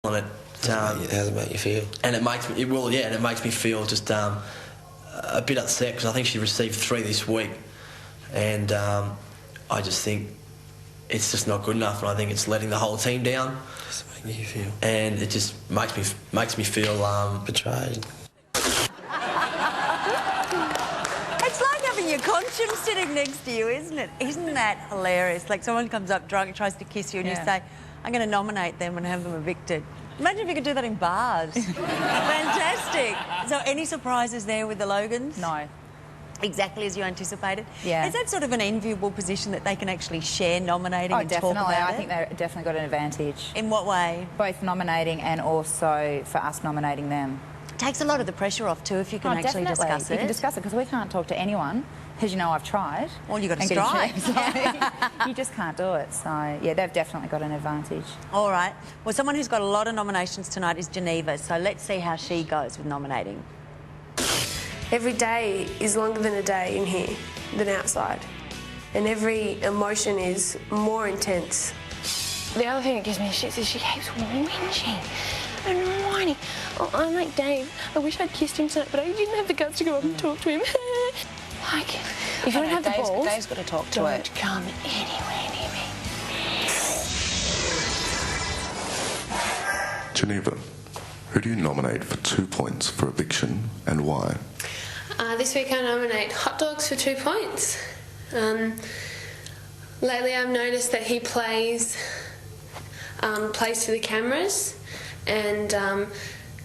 on it. How does it make you feel? And it makes me, and it makes me feel just a bit upset because I think she received 3 this week, and I just think it's just not good enough, and I think it's letting the whole team down. Does it make you feel? And it just makes me feel betrayed. It's like having your conscience sitting next to you, isn't it? Isn't that hilarious? Like someone comes up drunk and tries to kiss you and you say, I'm going to nominate them and have them evicted. Imagine if you could do that in bars. Fantastic. So any surprises there with the Logans? No. Exactly as you anticipated? Yeah. Is that sort of an enviable position that they can actually share nominating and definitely. talk about I think they've definitely got an advantage. In what way? Both nominating and also for us nominating them. Takes a lot of the pressure off too if you can actually discuss it. You can discuss it because we can't talk to anyone. As you know, I've tried. Well, you've got to strive. So you just can't do it. So, yeah, they've definitely got an advantage. All right. Well, someone who's got a lot of nominations tonight is Geneva, so let's see how she goes with nominating. Every day is longer than a day in here than outside, and every emotion is more intense. The other thing that gives me shit is she keeps whinging and whining. Oh, I'm like, Dave, I wish I'd kissed him tonight, but I didn't have the guts to go up and talk to him. Like, if you don't have the balls, Dave's got to talk to her. Don't come anywhere near me. Geneva, who do you nominate for 2 points for eviction and why? This week I nominate hot dogs for 2 points. Lately I've noticed that he plays to the cameras and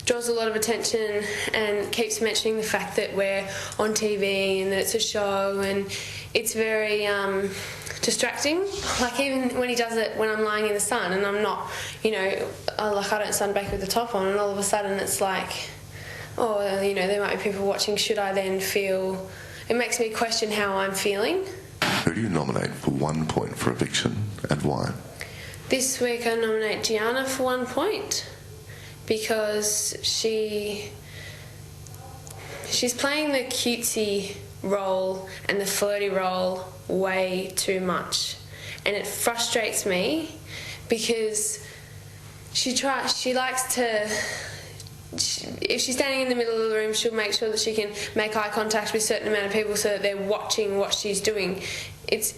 draws a lot of attention and keeps mentioning the fact that we're on TV and that it's a show, and it's very distracting. Like even when he does it when I'm lying in the sun and I'm not, you know, I don't sunbake with the top on, and all of a sudden it's like, oh, you know, there might be people watching. Should I then feel? It makes me question how I'm feeling. Who do you nominate for 1 point for eviction and why? This week I nominate Gianna for 1 point because she's playing the cutesy role and the flirty role way too much, and it frustrates me because she likes to. If she's standing in the middle of the room, she'll make sure that she can make eye contact with a certain amount of people so that they're watching what she's doing. It's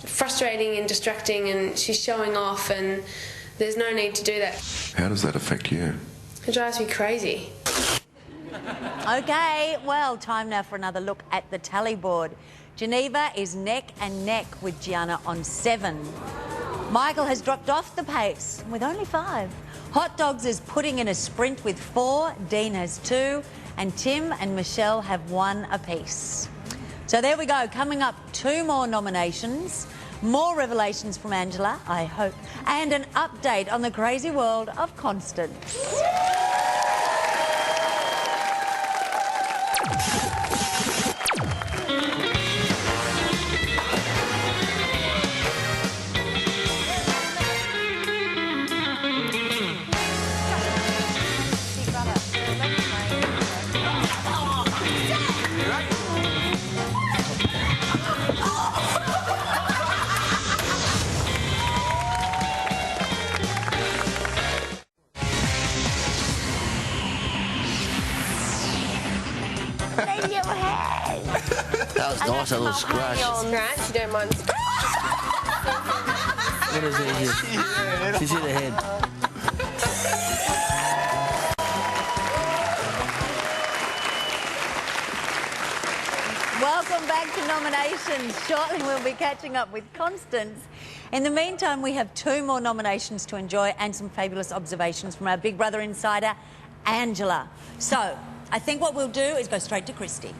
frustrating and distracting, and she's showing off, and there's no need to do that. How does that affect you? It drives me crazy. OK, well, time now for another look at the tally board. Geneva is neck and neck with Gianna on 7. Michael has dropped off the pace with only 5. Hot Dogs is putting in a sprint with 4, Dean has 2, and Tim and Michelle have 1 apiece. So there we go, coming up 2 more nominations, more revelations from Angela, I hope, and an update on the crazy world of Constance. That was nice, a little scratch. Scratch, you don't mind. What is it? She's hit her head. Welcome back to nominations. Shortly we'll be catching up with Constance. In the meantime, we have 2 more nominations to enjoy and some fabulous observations from our Big Brother insider, Angela. So, I think what we'll do is go straight to Christy.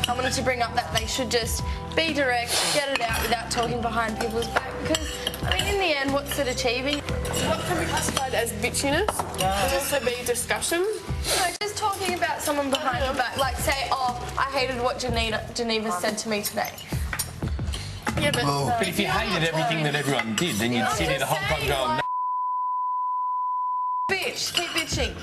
I wanted to bring up that they should just be direct, get it out without talking behind people's back, because, I mean, in the end, what's it achieving? What can be classified as bitchiness? Could also be discussion. No, just talking about someone behind your back, like say, oh, I hated what Geneva said to me today. Yeah, but... But if you hated everything that everyone did, then you'd sit here the whole time going, no. Bitch, keep bitching.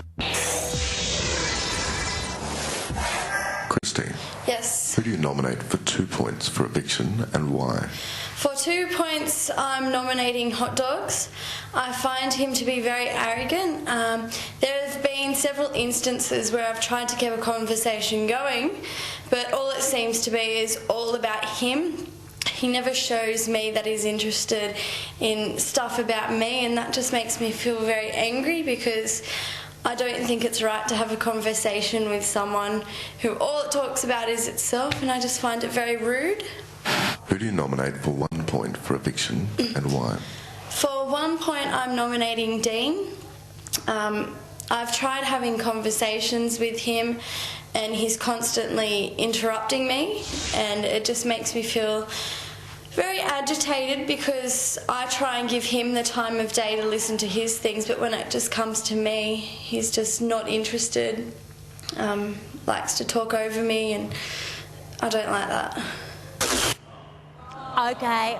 Christine. Yes. Who do you nominate for 2 points for eviction and why? For 2 points, I'm nominating Hot Dogs. I find him to be very arrogant. There have been several instances where I've tried to keep a conversation going, but all it seems to be is all about him. He never shows me that he's interested in stuff about me, and that just makes me feel very angry because I don't think it's right to have a conversation with someone who all it talks about is itself, and I just find it very rude. Who do you nominate for 1 point for eviction and why? For 1 point, I'm nominating Dean. I've tried having conversations with him and he's constantly interrupting me, and it just makes me feel very agitated because I try and give him the time of day to listen to his things, but when it just comes to me, he's just not interested, likes to talk over me, and I don't like that. Okay,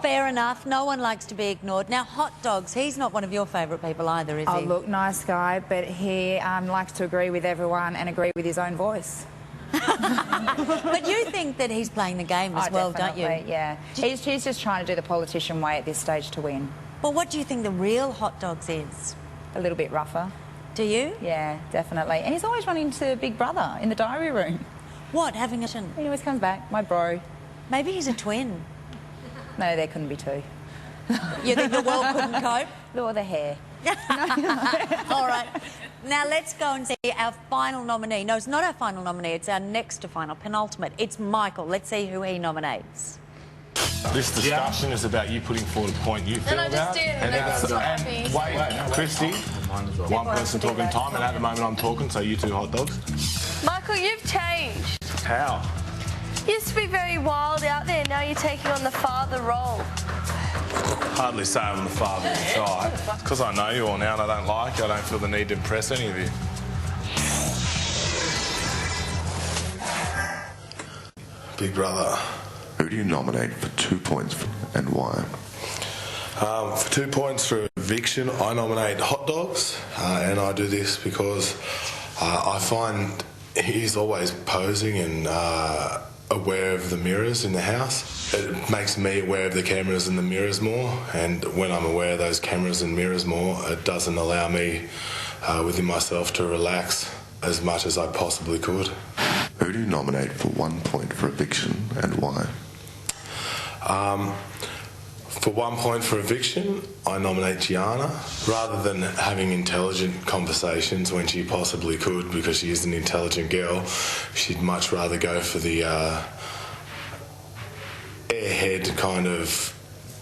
fair enough. No one likes to be ignored. Now, Hot Dogs, he's not one of your favourite people either, is he? Oh, look, nice guy, but he likes to agree with everyone and agree with his own voice. But you think that he's playing the game as well, don't you? Yeah. He's just trying to do the politician way at this stage to win. Well, what do you think the real Hot Dogs is? A little bit rougher. Do you? Yeah, definitely. And he's always running to Big Brother in the diary room. What, having a... He always comes back, my bro. Maybe he's a twin. No, there couldn't be two. You think the world couldn't cope? Or the hair. All right. Now let's go and see our final nominee. No, it's not our final nominee. It's our next to final, penultimate. It's Michael. Let's see who he nominates. This discussion is about you putting forward a point you feel And I just about. did, and I was so happy. Wait, Christy, one person talking time, and at the moment I'm talking, so you 2 hot dogs. Michael, you've changed. How? You used to be very wild out there. Now you're taking on the father role. Hardly say I'm the father of the child. It's because I know you all now and I don't like you. I don't feel the need to impress any of you. Big Brother. Who do you nominate for 2 points and why? For 2 points for eviction, I nominate Hot Dogs, and I do this because I find he's always posing and aware of the mirrors in the house. It makes me aware of the cameras and the mirrors more, and when I'm aware of those cameras and mirrors more, it doesn't allow me within myself to relax as much as I possibly could. Who do you nominate for 1 point for eviction and why? For 1 point for eviction, I nominate Gianna. Rather than having intelligent conversations when she possibly could, because she is an intelligent girl, she'd much rather go for the airhead kind of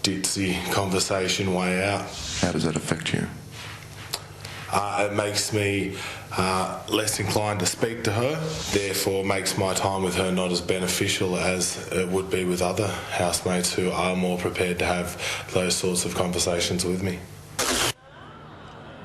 ditzy conversation way out. How does that affect you? It makes me less inclined to speak to her, therefore makes my time with her not as beneficial as it would be with other housemates who are more prepared to have those sorts of conversations with me.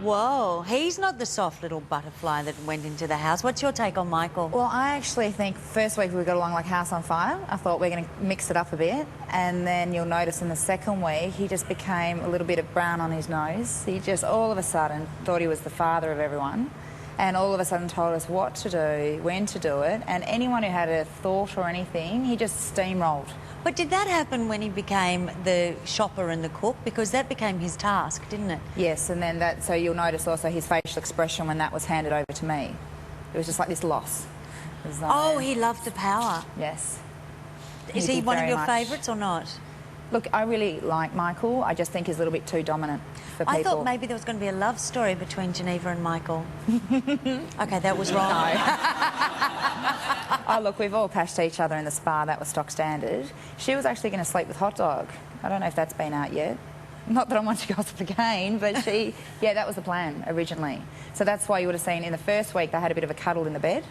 Whoa, he's not the soft little butterfly that went into the house. What's your take on Michael? Well, I actually think first week we got along like house on fire. I thought we were going to mix it up a bit, and then you'll notice in the second week he just became a little bit of brown on his nose. He just all of a sudden thought he was the father of everyone, and all of a sudden told us what to do, when to do it, and anyone who had a thought or anything, he just steamrolled. But did that happen when he became the shopper and the cook? Because that became his task, didn't it? Yes, and then so you'll notice also his facial expression when that was handed over to me. It was just like this loss. It was like, oh, he loved the power. Yes. Is he one of your favourites or not? Look, I really like Michael. I just think he's a little bit too dominant for people. I thought maybe there was going to be a love story between Geneva and Michael. OK, that was wrong. Oh, look, we've all cashed each other in the spa. That was stock standard. She was actually going to sleep with Hot Dog. I don't know if that's been out yet. Not that I want to gossip again, but she... Yeah, that was the plan originally. So that's why you would have seen in the first week they had a bit of a cuddle in the bed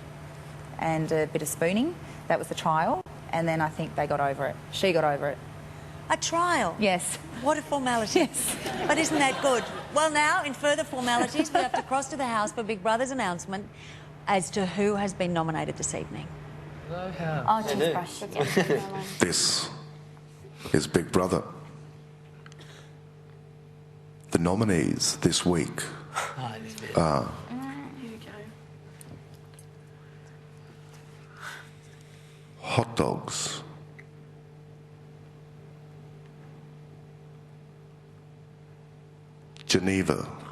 and a bit of spooning. That was the trial. And then I think they got over it. She got over it. A trial? Yes. What a formality. Yes. But isn't that good? Well, now, in further formalities, we have to cross to the House for Big Brother's announcement as to who has been nominated this evening. Oh, toothbrush. This is Big Brother. The nominees this week are... Here we go. hot dogs. Geneva.